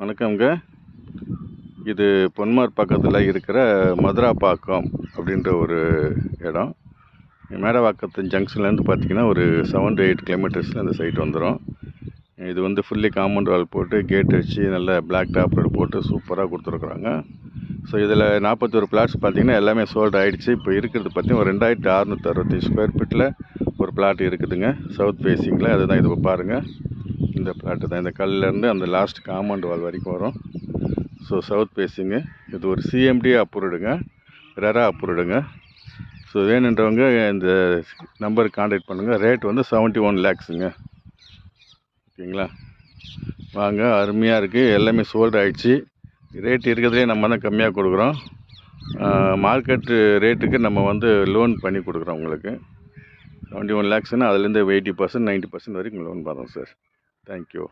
வணக்கம்ங்க. இது பொன்மார் பக்கத்தில் இருக்கிற மதுராப்பாக்கம் அப்படின்ற ஒரு இடம். மேடவாக்கத்து ஜங்ஷன்லேருந்து பார்த்தீங்கன்னா ஒரு 7 to 8 கிலோமீட்டர்ஸில் இந்த சைட் வந்துடும். இது வந்து ஃபுல்லி காம்பவுண்ட் வால் போட்டு கேட் வச்சு நல்ல பிளாக் டாப் ரோடு போட்டு சூப்பராக கொடுத்துருக்குறாங்க. ஸோ இதில் 41 பிளாட்ஸ் பார்த்தீங்கன்னா எல்லாமே சோல்டு ஆகிடுச்சு. இப்போ இருக்கிறது பார்த்தீங்கன்னா ஒரு 2665 ஸ்கொயர் ஃபீட்டில் ஒரு பிளாட் இருக்குதுங்க, சவுத் ஃபேஸிங்கில். அதுதான் இது பாருங்கள், இந்த பிளாட்டு தான். இந்த கல்லேருந்து அந்த லாஸ்ட் காம்பவுண்ட் வால் வரைக்கும் வரும். So south facing. இது ஒரு சிஎம்டி அப்ரூவ்டுங்க, ரெரா அப்ரூவ்டுங்க. ஸோ வேணுன்றவங்க இந்த நம்பருக்கு கான்டாக்ட் பண்ணுங்கள். ரேட் வந்து 71 lakhsங்க. ஓகேங்களா? வாங்க, அருமையாக இருக்குது. எல்லாமே சோல்டு ஆகிடுச்சு. ரேட் இருக்கிறதுலே நம்ம தான் கம்மியாக கொடுக்குறோம். மார்க்கெட்டு ரேட்டுக்கு நம்ம வந்து லோன் பண்ணி கொடுக்குறோம் உங்களுக்கு. 71 lakhsனால் அதுலேருந்து 80% 90% வரைக்கும் லோன் பண்ணுறோம் சார். தேங்க்யூ.